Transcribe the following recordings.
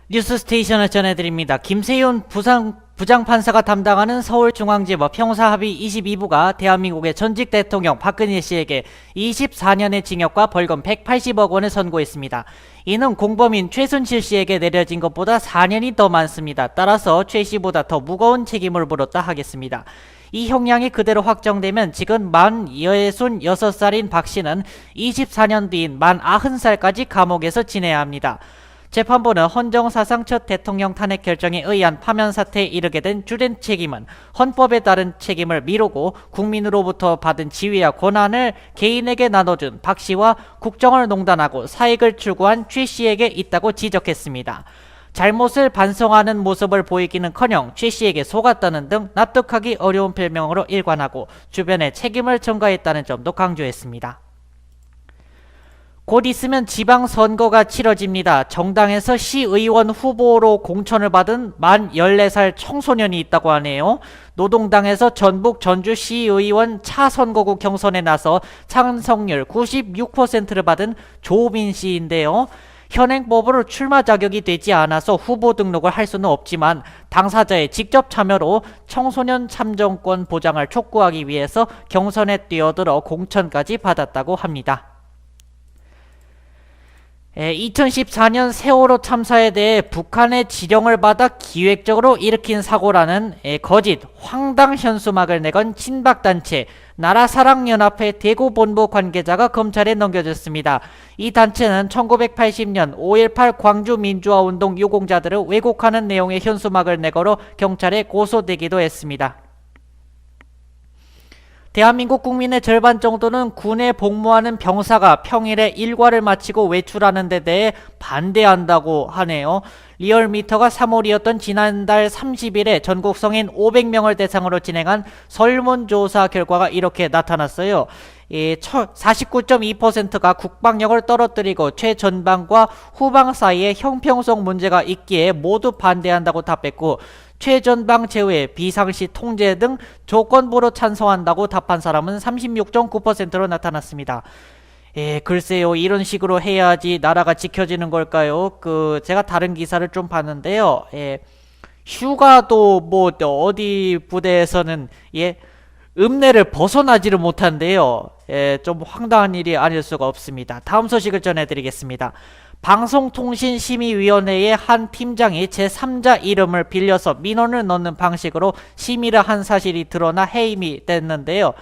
뉴스스테이션을 전해드립니다. 김세윤 부장판사가 담당하는 서울중앙지법 형사합의 22부가 대한민국의 전직 대통령 박근혜 씨에게 24년의 징역과 벌금 180억 원을 선고했습니다. 이는 공범인 최순실 씨에게 내려진 것보다 4년이 더 많습니다. 따라서 최 씨보다 더 무거운 책임을 물었다 하겠습니다. 이 형량이 그대로 확정되면 지금 만 66살인 박 씨는 24년 뒤인 만 90살까지 감옥에서 지내야 합니다. 재판부는 헌정사상 첫 대통령 탄핵 결정에 의한 파면 사태에 이르게 된 주된 책임은 헌법에 따른 책임을 미루고 국민으로부터 받은 지위와 권한을 개인에게 나눠준 박 씨와 국정을 농단하고 사익을 추구한 최 씨에게 있다고 지적했습니다. 잘못을 반성하는 모습을 보이기는커녕 최 씨에게 속았다는 등 납득하기 어려운 별명으로 일관하고 주변에 책임을 전가했다는 점도 강조했습니다. 곧 있으면 지방선거가 치러집니다. 정당에서 시의원 후보로 공천을 받은 만 14살 청소년이 있다고 하네요. 노동당에서 전북 전주시의원 차선거구 경선에 나서 찬성률 96%를 받은 조민 씨인데요. 현행법으로 출마 자격이 되지 않아서 후보 등록을 할 수는 없지만 당사자의 직접 참여로 청소년 참정권 보장을 촉구하기 위해서 경선에 뛰어들어 공천까지 받았다고 합니다. 2014년 세월호 참사에 대해 북한의 지령을 받아 기획적으로 일으킨 사고라는 거짓 황당 현수막을 내건 친박단체 나라사랑연합회 대구본부 관계자가 검찰에 넘겨졌습니다. 이 단체는 1980년 5.18 광주민주화운동 유공자들을 왜곡하는 내용의 현수막을 내걸어 경찰에 고소되기도 했습니다. 대한민국 국민의 절반 정도는 군에 복무하는 병사가 평일에 일과를 마치고 외출하는 데 대해 반대한다고 하네요. 리얼미터가 3월이었던 지난달 30일에 전국 성인 500명을 대상으로 진행한 설문조사 결과가 이렇게 나타났어요. 49.2%가 국방력을 떨어뜨리고 최전방과 후방 사이에 형평성 문제가 있기에 모두 반대한다고 답했고, 최전방 제외, 비상시 통제 등 조건부로 찬성한다고 답한 사람은 36.9%로 나타났습니다. 글쎄요, 이런 식으로 해야지 나라가 지켜지는 걸까요? 제가 다른 기사를 좀 봤는데요. 휴가도 뭐 어디 부대에서는 읍내를 벗어나지를 못한대요. 좀 황당한 일이 아닐 수가 없습니다. 다음 소식을 전해드리겠습니다. 방송통신심의위원회의 한 팀장이 제3자 이름을 빌려서 민원을 넣는 방식으로 심의를 한 사실이 드러나 해임이 됐는데요.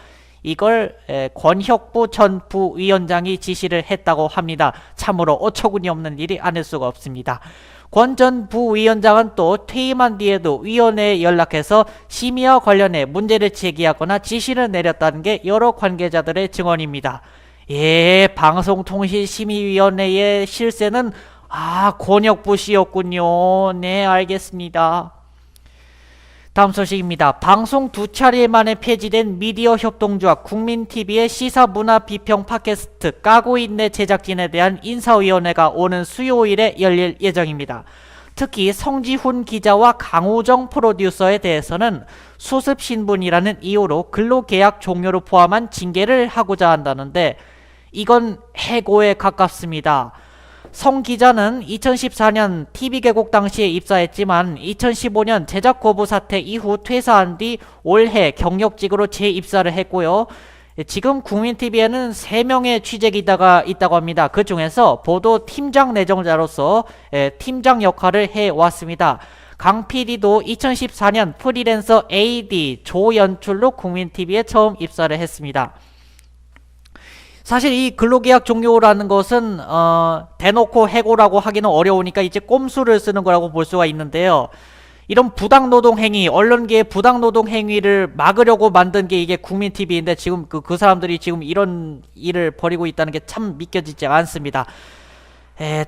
이걸 권혁부 전 부위원장이 지시를 했다고 합니다. 참으로 어처구니 없는 일이 아닐 수가 없습니다. 권 전 부위원장은 또 퇴임한 뒤에도 위원회에 연락해서 심의와 관련해 문제를 제기하거나 지시를 내렸다는 게 여러 관계자들의 증언입니다. 방송통신심의위원회의 실세는 권혁부 씨였군요. 네, 알겠습니다. 다음 소식입니다. 방송 2차례 만에 폐지된 미디어 협동조합 국민TV의 시사문화 비평 팟캐스트 까고 있네 제작진에 대한 인사위원회가 오는 수요일에 열릴 예정입니다. 특히 성지훈 기자와 강우정 프로듀서에 대해서는 수습신분이라는 이유로 근로계약 종료를 포함한 징계를 하고자 한다는데, 이건 해고에 가깝습니다. 성 기자는 2014년 TV개국 당시에 입사했지만 2015년 제작 거부 사태 이후 퇴사한 뒤 올해 경력직으로 재입사를 했고요. 지금 국민TV에는 3명의 취재기자가 있다고 합니다. 그 중에서 보도 팀장 내정자로서 팀장 역할을 해왔습니다. 강 PD도 2014년 프리랜서 AD 조연출로 국민TV에 처음 입사를 했습니다. 사실 이 근로계약 종료라는 것은 대놓고 해고라고 하기는 어려우니까 이제 꼼수를 쓰는 거라고 볼 수가 있는데요. 이런 부당노동행위, 언론계의 부당노동행위를 막으려고 만든 게 이게 국민TV인데 지금 그 사람들이 지금 이런 일을 벌이고 있다는 게 참 믿겨지지 않습니다.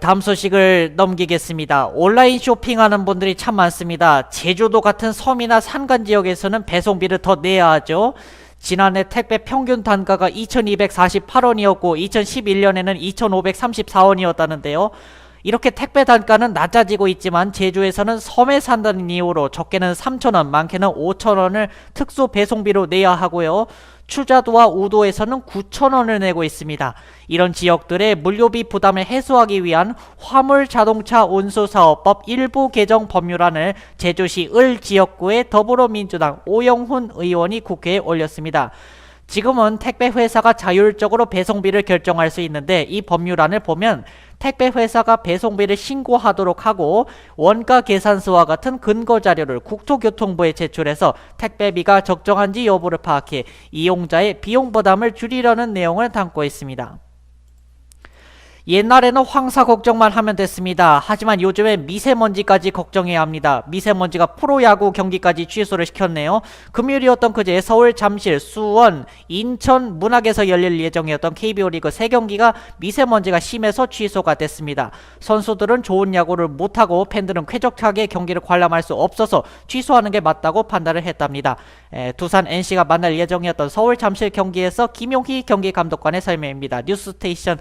다음 소식을 넘기겠습니다. 온라인 쇼핑하는 분들이 참 많습니다. 제주도 같은 섬이나 산간 지역에서는 배송비를 더 내야 하죠. 지난해 택배 평균 단가가 2,248원이었고 2011년에는 2,534원이었다는데요. 이렇게 택배 단가는 낮아지고 있지만 제주에서는 섬에 산다는 이유로 적게는 3,000원, 많게는 5,000원을 특수 배송비로 내야 하고요. 추자도와 우도에서는 9,000원을 내고 있습니다. 이런 지역들의 물류비 부담을 해소하기 위한 화물자동차 운수사업법 일부 개정 법률안을 제주시 을 지역구의 더불어민주당 오영훈 의원이 국회에 올렸습니다. 지금은 택배 회사가 자율적으로 배송비를 결정할 수 있는데 이 법률안을 보면 택배 회사가 배송비를 신고하도록 하고 원가 계산서와 같은 근거 자료를 국토교통부에 제출해서 택배비가 적정한지 여부를 파악해 이용자의 비용 부담을 줄이려는 내용을 담고 있습니다. 옛날에는 황사 걱정만 하면 됐습니다. 하지만 요즘엔 미세먼지까지 걱정해야 합니다. 미세먼지가 프로야구 경기까지 취소를 시켰네요. 금요일이었던 그제 서울, 잠실, 수원, 인천, 문학에서 열릴 예정이었던 KBO 리그 3경기가 미세먼지가 심해서 취소가 됐습니다. 선수들은 좋은 야구를 못하고 팬들은 쾌적하게 경기를 관람할 수 없어서 취소하는 게 맞다고 판단을 했답니다. 두산 NC가 만날 예정이었던 서울, 잠실 경기에서 김용희 경기감독관의 설명입니다. 뉴스스테이션